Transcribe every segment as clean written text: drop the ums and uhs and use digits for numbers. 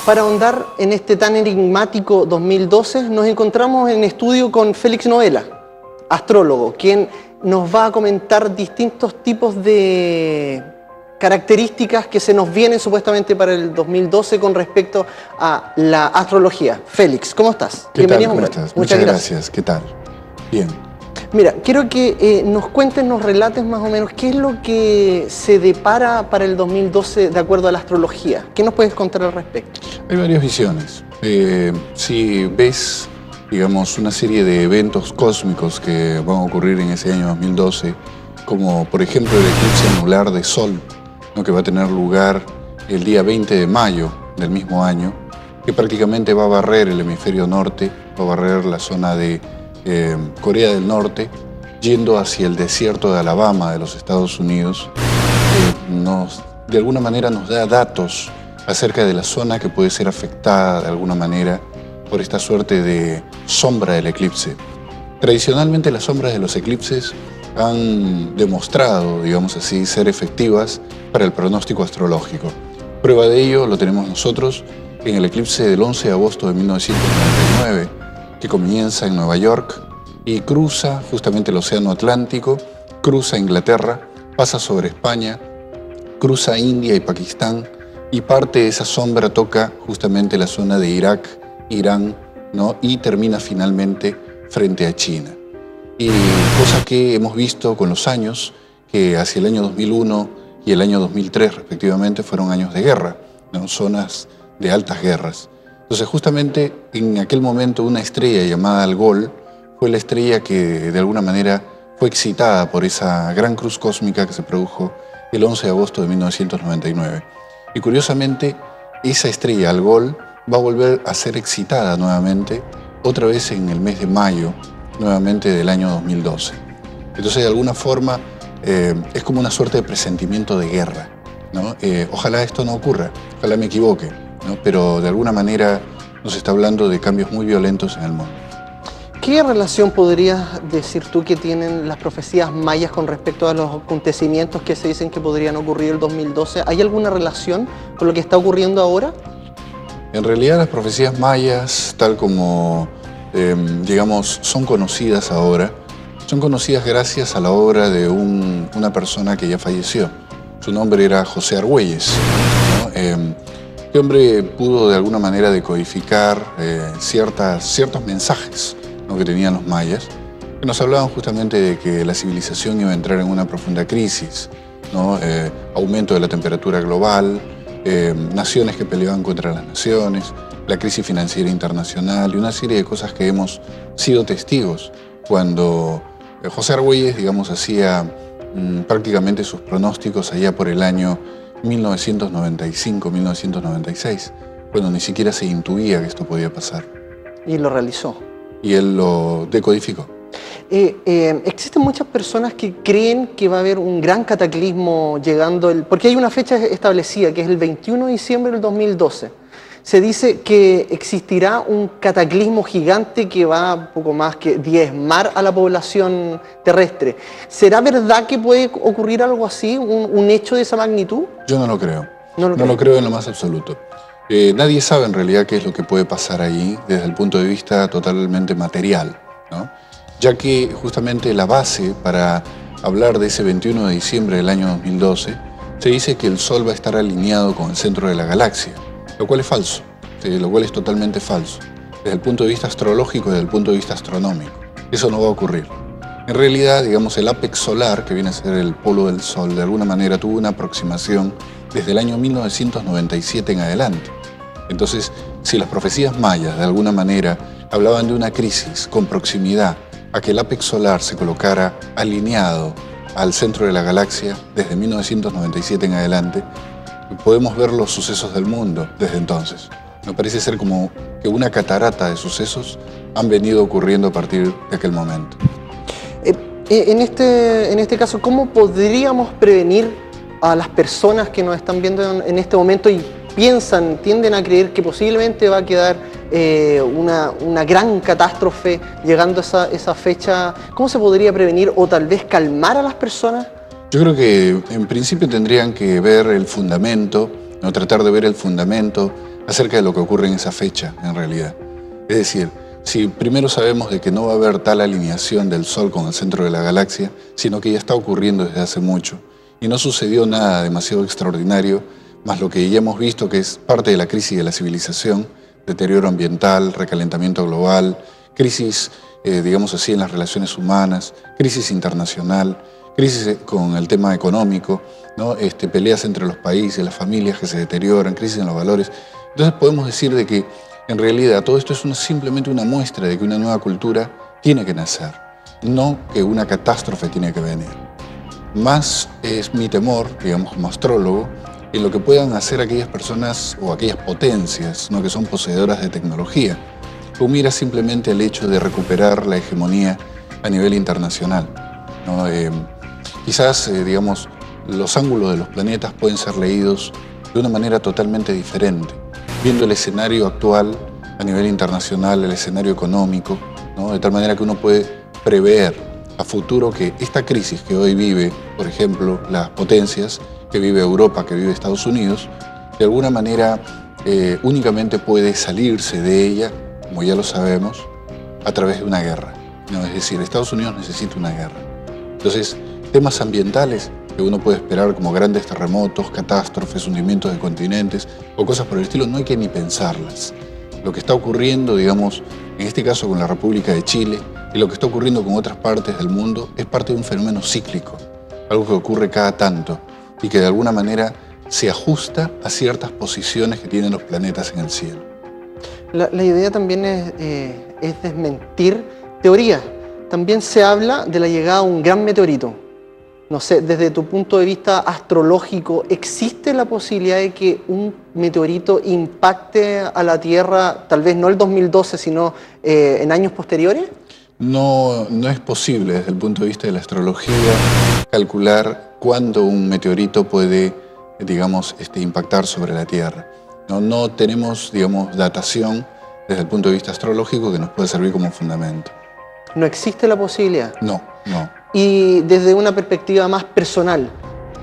Para ahondar en este tan enigmático 2012, nos encontramos en estudio con Félix Noela, astrólogo, quien nos va a comentar distintos tipos de características que se nos vienen supuestamente para el 2012 con respecto a la astrología. Félix, ¿cómo estás? Bienvenido. ¿Cómo estás? Muchas gracias. ¿Qué tal? Bien. Mira, quiero que nos cuentes, nos relates más o menos qué es lo que se depara para el 2012 de acuerdo a la astrología. ¿Qué nos puedes contar al respecto? Hay varias visiones. Si ves, digamos, una serie de eventos cósmicos que van a ocurrir en ese año 2012, como por ejemplo el eclipse anular de Sol, ¿no?, que va a tener lugar el día 20 de mayo del mismo año, que prácticamente va a barrer el hemisferio norte, va a barrer la zona de Corea del Norte, yendo hacia el desierto de Alabama de los Estados Unidos, de alguna manera nos da datos acerca de la zona que puede ser afectada de alguna manera por esta suerte de sombra del eclipse. Tradicionalmente las sombras de los eclipses han demostrado, digamos así, ser efectivas para el pronóstico astrológico. Prueba de ello lo tenemos nosotros en el eclipse del 11 de agosto de 1999, que comienza en Nueva York y cruza justamente el Océano Atlántico, cruza Inglaterra, pasa sobre España, cruza India y Pakistán, y parte de esa sombra toca justamente la zona de Irak, Irán, ¿no?, y termina finalmente frente a China. Y cosa que hemos visto con los años, que hacia el año 2001 y el año 2003 respectivamente fueron años de guerra, ¿no?, zonas de altas guerras. Entonces justamente en aquel momento una estrella llamada Algol fue la estrella que de alguna manera fue excitada por esa gran cruz cósmica que se produjo el 11 de agosto de 1999. Y curiosamente esa estrella Algol va a volver a ser excitada nuevamente, otra vez en el mes de mayo, nuevamente del año 2012. Entonces de alguna forma es como una suerte de presentimiento de guerra, ¿no? Ojalá esto no ocurra, ojalá me equivoque, ¿no? Pero de alguna manera nos está hablando de cambios muy violentos en el mundo. ¿Qué relación podrías decir tú que tienen las profecías mayas con respecto a los acontecimientos que se dicen que podrían ocurrir el 2012? ¿Hay alguna relación con lo que está ocurriendo ahora? En realidad las profecías mayas, tal como digamos, son conocidas ahora, son conocidas gracias a la obra de una persona que ya falleció. Su nombre era José Argüelles, ¿no? Este hombre pudo de alguna manera decodificar ciertos mensajes, ¿no?, que tenían los mayas, que nos hablaban justamente de que la civilización iba a entrar en una profunda crisis, ¿no? Aumento de la temperatura global, naciones que peleaban contra las naciones, la crisis financiera internacional y una serie de cosas que hemos sido testigos cuando José Argüelles, digamos, hacía prácticamente sus pronósticos allá por el año 1995-1996, cuando ni siquiera se intuía que esto podía pasar. Y lo realizó. Y él lo decodificó. Existen muchas personas que creen que va a haber un gran cataclismo llegando, porque hay una fecha establecida, que es el 21 de diciembre del 2012. Se dice que existirá un cataclismo gigante que va poco más que diezmar a la población terrestre. ¿Será verdad que puede ocurrir algo así, un hecho de esa magnitud? Yo no lo creo. No lo creo en lo más absoluto. Nadie sabe en realidad qué es lo que puede pasar ahí desde el punto de vista totalmente material, ¿no? Ya que justamente la base para hablar de ese 21 de diciembre del año 2012 se dice que el Sol va a estar alineado con el centro de la galaxia, lo cual es falso, lo cual es totalmente falso, desde el punto de vista astrológico y desde el punto de vista astronómico. Eso no va a ocurrir. En realidad, digamos, el ápex solar, que viene a ser el polo del Sol, de alguna manera tuvo una aproximación desde el año 1997 en adelante. Entonces, si las profecías mayas de alguna manera hablaban de una crisis con proximidad a que el ápex solar se colocara alineado al centro de la galaxia desde 1997 en adelante, podemos ver los sucesos del mundo desde entonces. Me parece ser como que una catarata de sucesos han venido ocurriendo a partir de aquel momento. En este caso, ¿cómo podríamos prevenir a las personas que nos están viendo en este momento y tienden a creer que posiblemente va a quedar una gran catástrofe llegando a esa fecha? ¿Cómo se podría prevenir o tal vez calmar a las personas? Yo creo que en principio tendrían que ver el fundamento, ¿no? Tratar de ver el fundamento acerca de lo que ocurre en esa fecha, en realidad. Es decir, si primero sabemos de que no va a haber tal alineación del Sol con el centro de la galaxia, sino que ya está ocurriendo desde hace mucho, y no sucedió nada demasiado extraordinario, más lo que ya hemos visto que es parte de la crisis de la civilización, deterioro ambiental, recalentamiento global, crisis, digamos así, en las relaciones humanas, crisis internacional, crisis con el tema económico, ¿no? Peleas entre los países, las familias que se deterioran, crisis en los valores. Entonces podemos decir de que en realidad todo esto es simplemente una muestra de que una nueva cultura tiene que nacer, no que una catástrofe tiene que venir. Más es mi temor, digamos como astrólogo, en lo que puedan hacer aquellas personas o aquellas potencias, ¿no?, que son poseedoras de tecnología, o mira simplemente el hecho de recuperar la hegemonía a nivel internacional, ¿no? Quizás, digamos, los ángulos de los planetas pueden ser leídos de una manera totalmente diferente, viendo el escenario actual a nivel internacional, el escenario económico, ¿no? De tal manera que uno puede prever a futuro que esta crisis que hoy vive, por ejemplo, las potencias, que vive Europa, que vive Estados Unidos, de alguna manera únicamente puede salirse de ella, como ya lo sabemos, a través de una guerra, ¿no? Es decir, Estados Unidos necesita una guerra. Entonces, temas ambientales que uno puede esperar como grandes terremotos, catástrofes, hundimientos de continentes o cosas por el estilo, no hay que ni pensarlas. Lo que está ocurriendo, digamos, en este caso con la República de Chile y lo que está ocurriendo con otras partes del mundo es parte de un fenómeno cíclico, algo que ocurre cada tanto y que de alguna manera se ajusta a ciertas posiciones que tienen los planetas en el cielo. La idea también es desmentir teorías. También se habla de la llegada a un gran meteorito. No sé, desde tu punto de vista astrológico, ¿existe la posibilidad de que un meteorito impacte a la Tierra, tal vez no el 2012, sino en años posteriores? No es posible desde el punto de vista de la astrología calcular cuándo un meteorito puede, digamos, impactar sobre la Tierra. No tenemos, digamos, datación desde el punto de vista astrológico que nos pueda servir como fundamento. ¿No existe la posibilidad? No. Y desde una perspectiva más personal,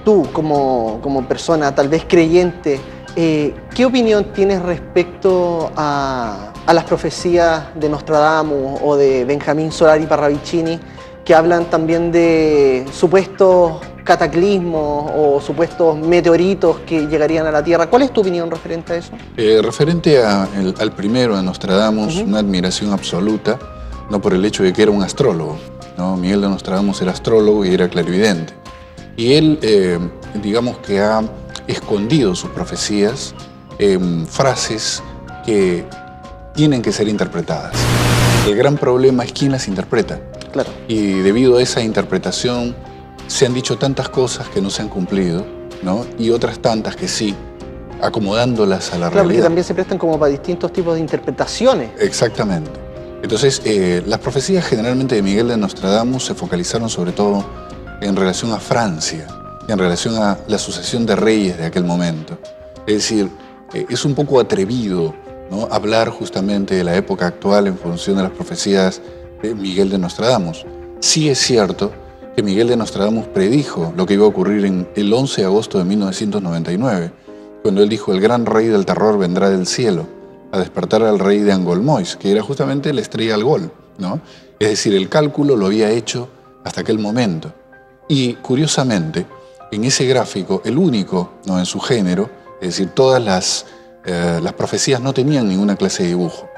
tú como persona tal vez creyente, ¿qué opinión tienes respecto a las profecías de Nostradamus o de Benjamín Solari Parravicini, que hablan también de supuestos cataclismos o supuestos meteoritos que llegarían a la Tierra? ¿Cuál es tu opinión referente a eso? Referente al primero, a Nostradamus, una admiración absoluta, no por el hecho de que era un astrólogo, ¿no? Miguel de Nostradamus era astrólogo y era clarividente. Y él, digamos que ha escondido sus profecías en frases que tienen que ser interpretadas. El gran problema es quién las interpreta. Claro. Y debido a esa interpretación se han dicho tantas cosas que no se han cumplido, ¿no? Y otras tantas que sí, acomodándolas a la realidad. Porque también se prestan como para distintos tipos de interpretaciones. Exactamente. Entonces, las profecías generalmente de Miguel de Nostradamus se focalizaron sobre todo en relación a Francia, en relación a la sucesión de reyes de aquel momento. Es decir, es un poco atrevido, ¿no?, hablar justamente de la época actual en función de las profecías de Miguel de Nostradamus. Sí es cierto que Miguel de Nostradamus predijo lo que iba a ocurrir en el 11 de agosto de 1999, cuando él dijo: el gran rey del terror vendrá del cielo a despertar al rey de Angolmois, que era justamente la estrella Algol, ¿no? Es decir, el cálculo lo había hecho hasta aquel momento. Y curiosamente, en ese gráfico, el único, ¿no?, en su género, es decir, todas las profecías no tenían ninguna clase de dibujo,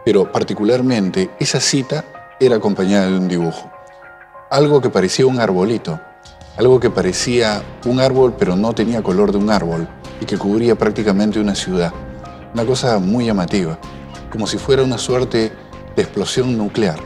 pero particularmente esa cita era acompañada de un dibujo. Algo que parecía un arbolito, algo que parecía un árbol pero no tenía color de un árbol y que cubría prácticamente una ciudad. Una cosa muy llamativa, como si fuera una suerte de explosión nuclear.